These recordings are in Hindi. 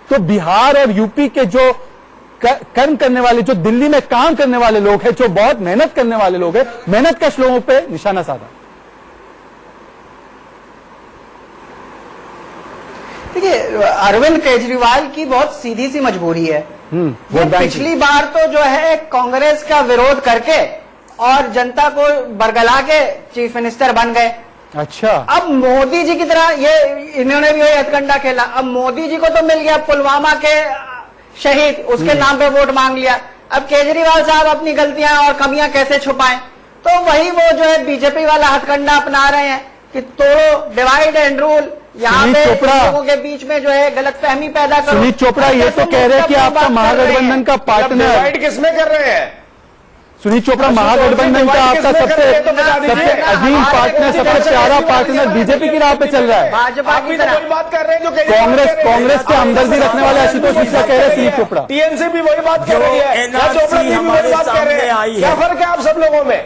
तो बिहार और यूपी के जो कर्म करने वाले, जो दिल्ली में काम करने वाले लोग हैं, जो बहुत मेहनत करने वाले लोग हैं, मेहनतकश लोगों पे निशाना साधा। देखिए, अरविंद केजरीवाल की बहुत सीधी सी मजबूरी है। वो पिछली बार तो जो है कांग्रेस का विरोध करके और जनता को बरगला के चीफ मिनिस्टर बन गए। अच्छा, अब मोदी जी की तरह इन्होंने भी वही हथकंडा खेला। अब मोदी जी को तो मिल गया पुलवामा के शहीद, उसके नाम पे वोट मांग लिया। अब केजरीवाल साहब अपनी गलतियां और कमियां कैसे छुपाएं, तो वही वो जो है बीजेपी वाला हथकंडा अपना रहे हैं कि तोड़ो, डिवाइड एंड रूल, यहाँ पे लोगों के बीच में जो है गलतफहमी पैदा करो। सुनीत चोपड़ा ये तो कह रहे हैं कि आपका महागठबंधन का पार्टनर, डिवाइड किसमें कर रहे हैं? सुनीत चोपड़ा महागठबंधन का आपका सबसे अजीम पार्टनर, सबसे प्यारा पार्टनर बीजेपी की राह पे चल रहा है। भाजपा की तरह बात कर रहे हैं जो कांग्रेस के हमदर्दी रखने वाले आशुतोष मिश्रा कह रहे हैं सुनीत चोपड़ा। टीएमसी भी वही बात कर रही है, चोपड़ा भी वही बात कर रहे हैं। क्या फर्क है आप सब लोगों में?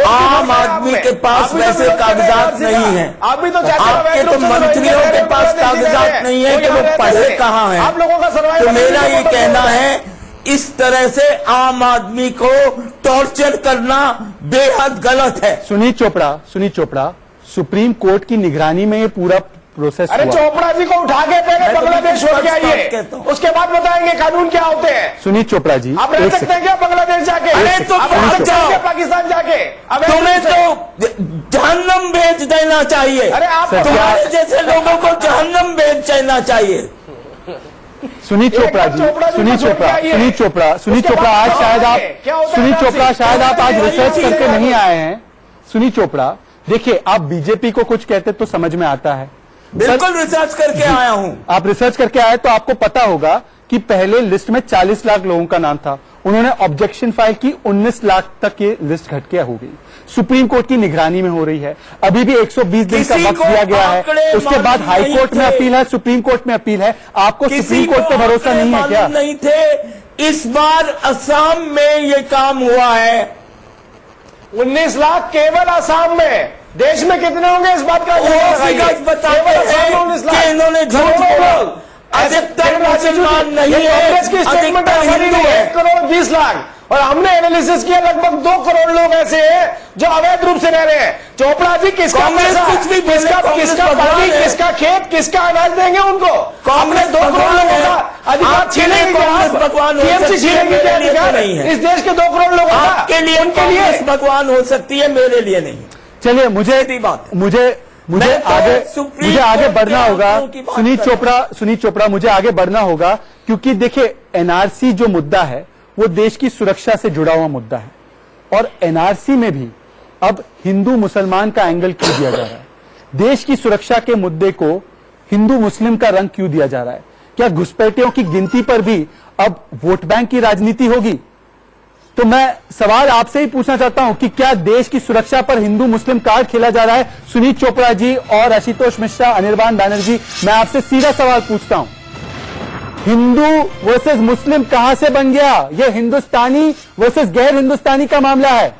आम आदमी के पास वैसे कागजात नहीं है। आप भी तो आपके तो मंत्रियों के पास कागजात नहीं है कि वो पढ़े कहाँ हैं। आप लोगों का सर्वाइवल। तो मेरा ये कहना है, इस तरह से आम आदमी को टॉर्चर करना बेहद गलत है। सुनीत चोपड़ा, सुप्रीम कोर्ट की निगरानी में ये पूरा प्रोसेस अरे हुआ। चोपड़ा जी को उठा के पहले बांग्लादेश छोड़ के आइए, उसके बाद बताएंगे कानून क्या होते हैं। सुनीत चोपड़ा जी, आप रह सकते हैं क्या बांग्लादेश जाके? अरे तो पाकिस्तान जाके? तुम्हें तो जहन्नम भेज देना चाहिए। अरे आप तुम्हारे जैसे लोगों को जहन्नम भेज देना चाहिए। सुनीत चोपड़ा शायद आप आज रिसर्च करके नहीं आए हैं। सुनीत चोपड़ा, देखिए, आप बीजेपी को कुछ कहते तो समझ में आता है। बिल्कुल रिसर्च करके आया हूं। आप रिसर्च करके आए तो आपको पता होगा कि पहले लिस्ट में 40 लाख लोगों का नाम था, उन्होंने ऑब्जेक्शन फाइल की, 19 लाख तक ये लिस्ट घट के हो गई। सुप्रीम कोर्ट की निगरानी में हो रही है। अभी भी 120 दिन का वक्त दिया गया है। उसके बाद हाई कोर्ट में अपील है, सुप्रीम कोर्ट में अपील है। आपको सुप्रीम कोर्ट पे भरोसा नहीं है क्या? नहीं थे। इस बार असम में ये काम हुआ है। 19 लाख केवल असम में। देश में कितने होंगे इस बात का बताते हैं कि इन्होंने झूठ बोला। अधिकतर मुसलमान नहीं है, अधिकतर हिंदू है। 1 करोड़ 20 लाख, और हमने एनालिसिस किया लगभग 2 करोड़ लोग ऐसे हैं जो अवैध रूप से रह रहे हैं। चोपड़ा जी, किसका पैसा, किसका पानी, किसका खेत, किसका अनाज देंगे उनको? कांग्रेस 2 करोड़ लोगों का अधिकार छीनेगी। टीएमसी छीनेगी क्या अधिकार? इस देश के 2 करोड़ लोगों का। आपके लिए उनके लिए भगवान हो सकती है, मेरे लिए नहीं। चलिए, मुझे आगे बढ़ना होगा। सुनीत चोपड़ा, मुझे आगे बढ़ना होगा, क्योंकि देखिए, एनआरसी जो मुद्दा है वो देश की सुरक्षा से जुड़ा हुआ मुद्दा है, और एनआरसी में भी अब हिंदू मुसलमान का एंगल क्यों दिया जा रहा है? देश की सुरक्षा के मुद्दे को हिंदू मुस्लिम का रंग क्यों दिया जा रहा है? क्या घुसपैठियों की गिनती पर भी अब वोट बैंक की राजनीति होगी? तो मैं सवाल आपसे ही पूछना चाहता हूं कि क्या देश की सुरक्षा पर हिंदू मुस्लिम कार्ड खेला जा रहा है? सुनीत चोपड़ा जी और आशुतोष मिश्रा, अनिर्बान बैनर्जी, मैं आपसे सीधा सवाल पूछता हूं, हिंदू वर्सेस मुस्लिम कहां से बन गया? यह हिंदुस्तानी वर्सेस गैर हिंदुस्तानी का मामला है।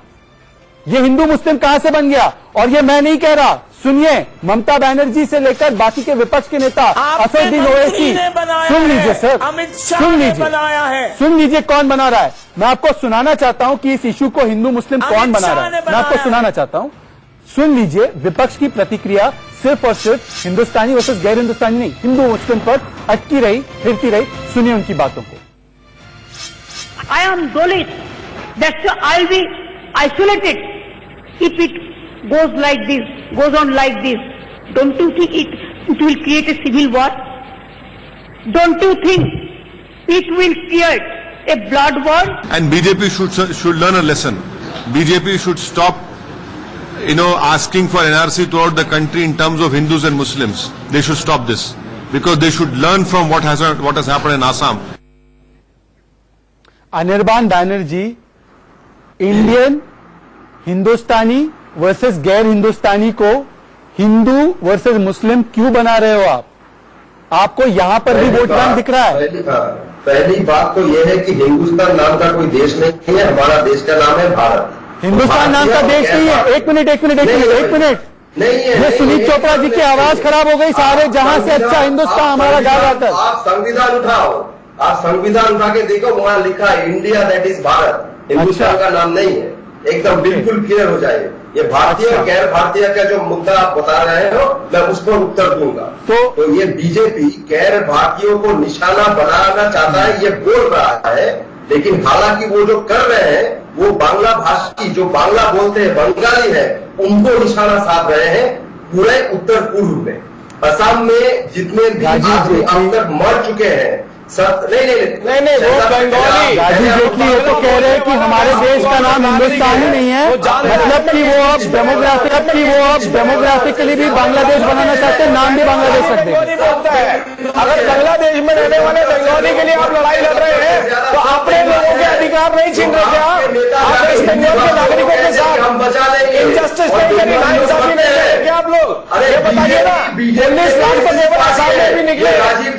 यह हिंदू मुस्लिम कहां से बन गया? और यह मैं नहीं कह रहा, सुनिए, ममता बनर्जी से लेकर बाकी के विपक्ष के नेता, असदुद्दीन ओवैसी, सुन लीजिए सर, सुन लीजिए कौन बना रहा है। मैं आपको सुनाना चाहता हूं कि इस इशू को हिंदू मुस्लिम कौन बना रहा है। मैं आपको सुनाना चाहता हूं, सुन लीजिए विपक्ष की प्रतिक्रिया। सिर्फ और सिर्फ हिंदुस्तानी वर्सेस गैर हिंदुस्तानी नहीं, हिंदू मुस्लिम पर अटकी रही, फिरती रही। सुनिए उनकी बातों को। I am Dalit. That's why I'll be isolated if it goes like this, goes on like this. Don't you think it will create a civil war? Don't you think it will create a blood war? And BJP should learn a lesson. BJP should stop, asking for NRC throughout the country in terms of Hindus and Muslims. They should stop this because they should learn from what has happened in Assam. Anirban Banerjee, Indian Hindustani versus गैर हिंदुस्तानी को हिंदू वर्सेस मुस्लिम क्यों बना रहे हो आप? आपको यहां पर भी वोट बैंक दिख रहा है। पहली बात तो यह है कि हिंदुस्तान नाम का कोई देश नहीं है, हमारा देश का नाम है भारत। हिंदुस्तान नाम का देश नहीं है। एक मिनट, नहीं है। ये सुनील चोपड़ा जी की आवाज खराब हो गई सारे जहां से अच्छा हिंदुस्तान हमारा गा जाता है। आप संविधान उठाओ, आप संविधान उठा के देखो, वहां लिखा है India that is Bharat, Hindustan का नाम नहीं है। एकदम बिल्कुल क्लियर हो जाए। ये भारतीय और गैर भारतीय का जो मुद्दा आप बता रहे हो, मैं उस पर उत्तर दूंगा। तो ये बीजेपी गैर भारतीयों को निशाना बनाना चाहता है, ये बोल रहा है, लेकिन हालांकि वो जो कर रहे हैं वो बांग्ला भाषी, जो बांग्ला बोलते हैं, बंगाली है, उनको निशाना साध रहे हैं पूरे उत्तर पूर्व में। असम में जितने भी आदमी अब तक मर चुके हैं, नहीं, वो बंगाली राजीव जेटली ये तो कह रहे हैं कि हमारे देश का नाम हिंदुस्तान ही नहीं है, मतलब कि वो अब डेमोग्राफिकली भी बांग्लादेश बनाना चाहते हैं, नाम भी बांग्लादेश रख देंगे। बोलता है अगर बांग्लादेश में रहने वाले बंगाली के लिए आप लड़ाई लड़ रहे हैं तो अपने लोगों के अधिकार नहीं छीन रहे क्या? आप इस बंगाल के नागरिकों के साथ इनजस्टिस नहीं करी, नाइंसाफी नहीं करें क्या आप लोग? ये बताइए ना, 19 लाख तो केवल आसाम में भी निकले,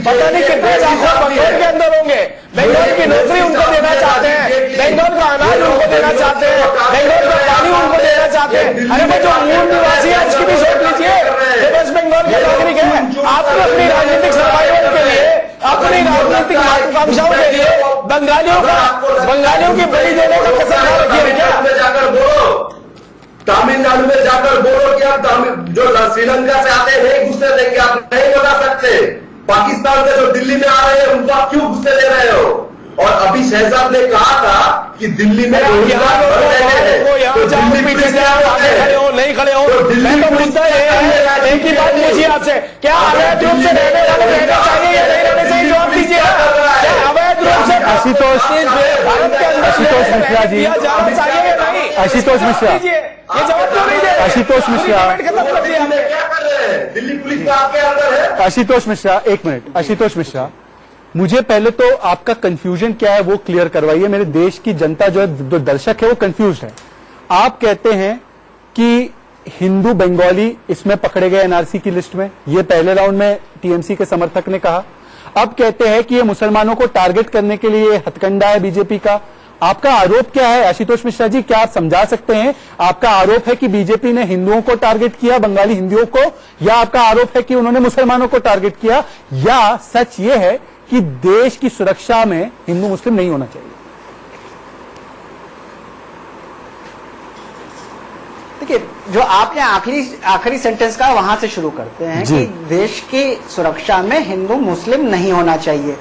पता नहीं कितने लाखों बंगाल के अंदर होंगे। बंगाल की नौकरी उनको देना चाहते हैं, बंगाल का अनाज उनको देना चाहते हैं, बंगाल का पानी उनको देना चाहते हैं। अरे वो जो मूल निवासी है उसकी भी सोच लीजिए, वेस्ट बंगाल के नागरिक है। आपने अपनी राजनीतिक सर्वाइवल के लिए, अपनी राजनीतिक महत्वाकांक्षाओं के लिए बंगालियों की बलि देने का कसम रखिए क्या? जाकर बोलो, तमिलनाडु में जाकर बोलो कि आप जो श्रीलंका से आते हैं नहीं घुसने देंगे, आप नहीं बता सकते। पाकिस्तान से जो दिल्ली में आ रहे हैं उनको आप क्यों घुसने दे रहे हो? और अभी शहजाद ने कहा था कि दिल्ली में यहाँ पीछे से आगे खड़े हो नहीं खड़े हो, मैं तो मुद्दा ये है, एक ही बात पूछिए आपसे, क्या अवैध रूप से रहने वाले रहना चाहिए या नहीं रहने चाहिए? जवाब दीजिए। क्या अवैध रूप से आशुतोष मिश्रा जी, जाना चाहिए या नहीं? आशुतोष मिश्रा, ये जवाब क्यों नहीं दे रहे? आशुतोष मिश्रा, खत्म कर दिया हमने। क्या कर रहे हैं? दिल्ली पुलिस का आपके अंदर है। आशुतोष मिश्रा, एक मिनट। आशुतोष मिश्रा, मुझे पहले तो आपका कंफ्यूजन क्या है वो क्लियर करवाइए। मेरे देश की जनता जो है, जो दर्शक है, वो कंफ्यूज है। आप कहते हैं कि हिंदू बंगाली इसमें पकड़े गए एनआरसी की लिस्ट में, ये पहले राउंड में टीएमसी के समर्थक ने कहा। अब कहते हैं कि ये मुसलमानों को टारगेट करने के लिए हथकंडा है बीजेपी का। आपका आरोप क्या है आशुतोष मिश्रा जी, क्या आप समझा सकते हैं? आपका आरोप है कि बीजेपी ने हिंदुओं को टारगेट किया, बंगाली हिंदुओं को, या आपका आरोप है कि उन्होंने मुसलमानों को टारगेट किया, या सच ये है कि देश की सुरक्षा में हिंदू मुस्लिम नहीं होना चाहिए? देखिए, जो आपने आखिरी सेंटेंस का वहां से शुरू करते हैं कि देश की सुरक्षा में हिंदू मुस्लिम नहीं होना चाहिए,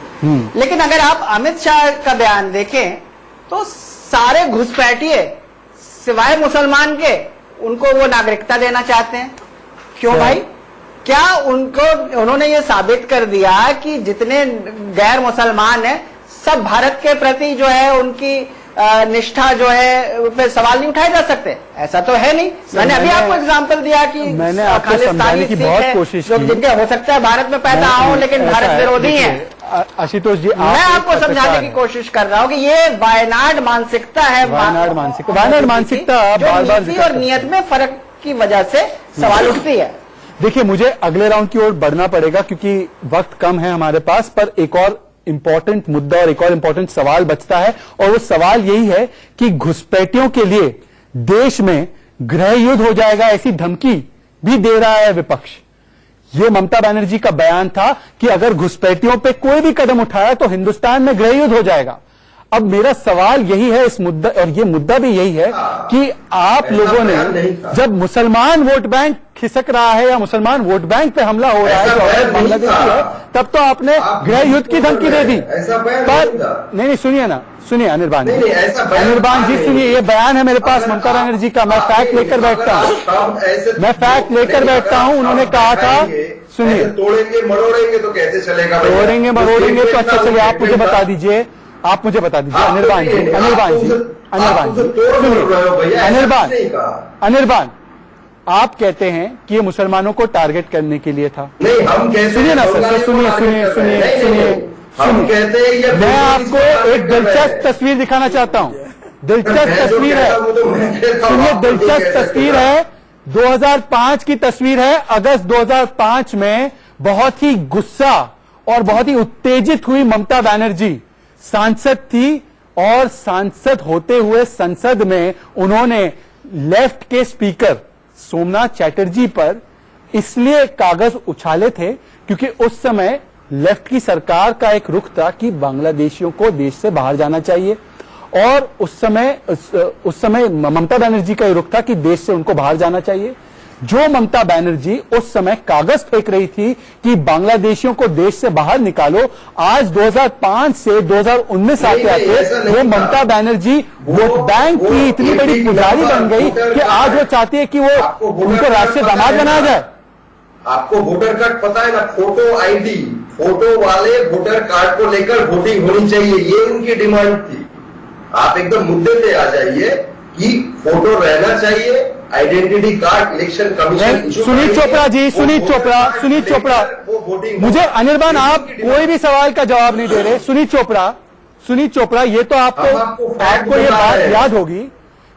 लेकिन अगर आप अमित शाह का बयान देखें तो सारे घुसपैठिए सिवाय मुसलमान के उनको वो नागरिकता देना चाहते हैं। क्यों भाई? क्या उन्होंने ये साबित कर दिया कि जितने गैर मुसलमान हैं सब भारत के प्रति जो है उनकी निष्ठा जो है उस पर सवाल नहीं उठाए जा सकते? ऐसा तो है नहीं। मैंने अभी आपको एग्जांपल दिया कि मैंने आपको समझाने की बहुत कोशिश की, जिनके हो सकता है भारत में पैदा हो लेकिन भारत विरोधी है। आशुतोष जी, मैं आपको समझाने की कोशिश कर रहा हूं कि ये वायनाड मानसिकता है, वायनाड मानसिकता बार-बार नीति और नियत में फर्क की वजह से सवाल उठती है। देखिए, मुझे अगले राउंड की ओर बढ़ना पड़ेगा क्योंकि वक्त कम है हमारे पास, पर एक और इंपॉर्टेंट मुद्दा और एक और इंपॉर्टेंट सवाल बचता है, और वो सवाल यही है कि घुसपैठियों के लिए देश में गृह युद्ध हो जाएगा ऐसी धमकी भी दे रहा है विपक्ष। ये ममता बनर्जी का बयान था कि अगर घुसपैठियों पे कोई भी कदम उठाया तो हिंदुस्तान में गृह युद्ध हो जाएगा। अब मेरा सवाल यही है इस मुद्दा, और ये मुद्दा भी यही है कि आप लोगों ने जब मुसलमान वोट बैंक खिसक रहा है या मुसलमान वोट बैंक पे हमला हो रहा है जो बांग्लादेश है, तब तो आपने गृह युद्ध की धमकी दे दी। पर नहीं, सुनिए ना, सुनिए अनिर्बान जी, अनिर्बान जी सुनिए, ये बयान है मेरे पास ममता बनर्जी का, मैं फैक्ट लेकर बैठता हूं। उन्होंने कहा था, सुनिए, तोड़ेंगे मरोड़ेंगे तो कैसे चलेगा? तोड़ेंगे मरोड़ेंगे तो अच्छा चलिए, आप मुझे बता दीजिए, अनिर्बान जी, अनिर्बान, आप कहते हैं कि ये मुसलमानों को टारगेट करने के लिए था। नहीं, हम कहते सुनिए ना सर, सुनिए, हम कहते हैं ये मैं आपको एक दिलचस्प तस्वीर दिखाना चाहता हूं। दिलचस्प तस्वीर है, सुनिए, दिलचस्प तस्वीर है, 2005 की तस्वीर है। अगस्त 2005 में बहुत ही गुस्सा और बहुत ही उत्तेजित हुई ममता बनर्जी सांसद थी, और सांसद होते हुए संसद में उन्होंने लेफ्ट के स्पीकर सोमनाथ चैटर्जी पर इसलिए कागज उछाले थे क्योंकि उस समय लेफ्ट की सरकार का एक रुख था कि बांग्लादेशियों को देश से बाहर जाना चाहिए, और उस समय ममता बनर्जी का ये रुख था कि देश से उनको बाहर जाना चाहिए। जो ममता बनर्जी उस समय कागज फेंक रही थी कि बांग्लादेशियों को देश से बाहर निकालो, आज 2005 से 2019 आते आते वो ममता बनर्जी वोट बैंक की इतनी बड़ी पुजारी बन गई कि आज वो चाहती है कि वो उनको राष्ट्रीय दामाद बनाया जाए। आपको वोटर कार्ड पता है ना, फोटो आईडी, फोटो वाले वोटर कार्ड को लेकर वोटिंग होनी चाहिए, ये उनकी डिमांड थी। आप एकदम मुद्दे पे आ जाइए कि फोटो रहना चाहिए, identity card election commission. Sunit Chopra, मुझे अनिर्बान आप कोई भी सवाल का जवाब नहीं दे रहे। सुनीत चोपड़ा, ये तो आपको ये बात याद होगी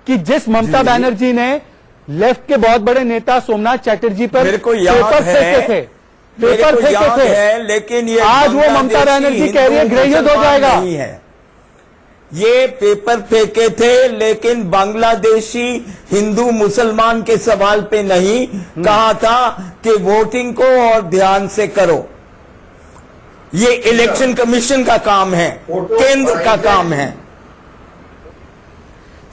कि जिस ममता बनर्जी ने लेफ्ट के बहुत बड़े नेता सोमनाथ चैटर्जी पर पेपर फेंके थे, लेकिन ये आज वो ममता बनर्जी कह रही है ग्रेजुएट हो जाएगा। ये पेपर फेंके थे, लेकिन बांग्लादेशी हिंदू मुसलमान के सवाल पे नहीं कहा था कि वोटिंग को और ध्यान से करो। ये इलेक्शन कमीशन का काम है, केंद्र का काम है।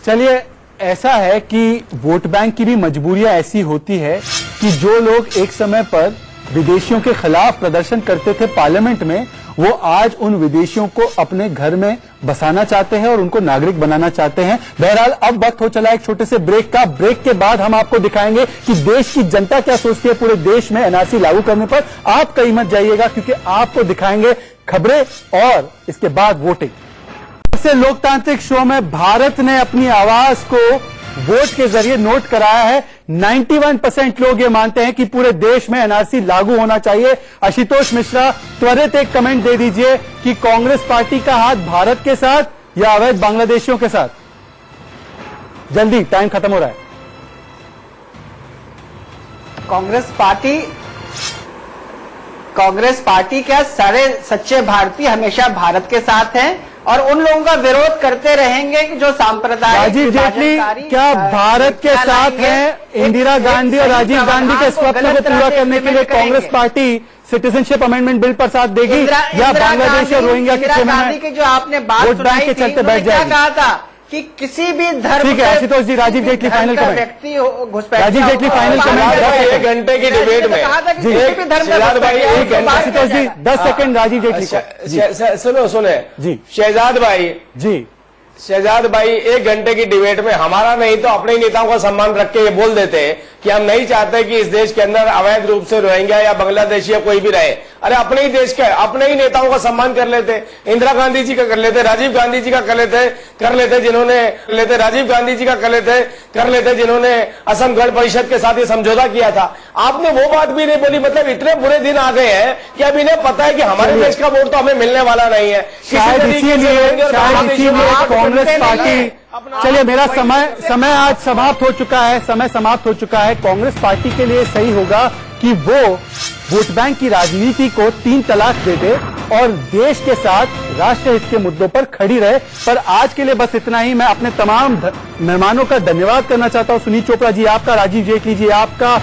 चलिए, ऐसा है कि वोट बैंक की भी मजबूरियां ऐसी होती है कि जो लोग एक समय पर विदेशियों के खिलाफ प्रदर्शन करते थे पार्लियामेंट में, वो आज उन विदेशियों को अपने घर में बसाना चाहते हैं और उनको नागरिक बनाना चाहते हैं। बहरहाल अब वक्त हो चला एक छोटे से ब्रेक का। ब्रेक के बाद हम आपको दिखाएंगे कि देश की जनता क्या सोचती है पूरे देश में एनआरसी लागू करने पर। आप कहीं मत जाइएगा, क्योंकि आपको दिखाएंगे खबरें और इसके बाद वोटिंग। सबसे लोकतांत्रिक शो में भारत ने अपनी आवाज को वोट के जरिए नोट कराया है। 91% लोग ये मानते हैं कि पूरे देश में एनआरसी लागू होना चाहिए। आशुतोष मिश्रा, त्वरित एक कमेंट दे दीजिए कि कांग्रेस पार्टी का हाथ भारत के साथ या अवैध बांग्लादेशियों के साथ? जल्दी, टाइम खत्म हो रहा है। कांग्रेस पार्टी क्या, सारे सच्चे भारतीय हमेशा भारत के साथ हैं और उन लोगों का विरोध करते रहेंगे कि जो सांप्रदायिक राजीव जेटली क्या भारत के साथ हैं? इंदिरा गांधी और राजीव गांधी के स्वप्न को पूरा करने के लिए Congress party citizenship amendment bill पर साथ देगी या बांग्लादेश और रोहिंग्या के खेमे में की जो आपने बात वोट बैंक के चलते बैठ जाएगी? कहा था कि किसी भी धर्म, ठीक है Ashutosh ji, Rajeev Jaitley final comment. Rajeev Jaitley final comment. 1 घंटे की डिबेट में शहजाद भाई, 1 घंटे, आशुतोष जी 10 सेकंड राजीव जेटली को। सुने जी, शहजाद भाई, जी शहजाद भाई, 1 घंटे की डिबेट में हमारा नहीं तो अपने ही नेताओं का सम्मान रख के ये बोल देते हैं कि हम नहीं चाहते कि इस देश के अंदर अवैध रूप से रोहिंग्या या बांग्लादेशी या कोई भी रहे। अरे अपने ही देश के अपने ही नेताओं का सम्मान कर लेते, इंदिरा गांधी जी का कर लेते, राजीव गांधी जी का कर लेते जिन्होंने राजीव गांधी जी का कर लेते जिन्होंने असम गण परिषद के साथ ये समझौता किया था। आपने वो बात भी नहीं बोली। मतलब इतने बुरे दिन आ गए हैं कि अब इन्हें पता है कि हमारे देश का वोट तो हमें मिलने वाला नहीं है। कांग्रेस पार्टी, चलिए मेरा समय आज समाप्त हो चुका है। कांग्रेस पार्टी के लिए सही होगा कि वो वोट बैंक की राजनीति को 3 तलाक दे दे और देश के साथ राष्ट्र हित के मुद्दों पर खड़ी रहे। पर आज के लिए बस इतना ही। मैं अपने तमाम मेहमानों का धन्यवाद करना चाहता हूं। सुनीत चोपड़ा जी आपका, राजीव जेटली जी आपका,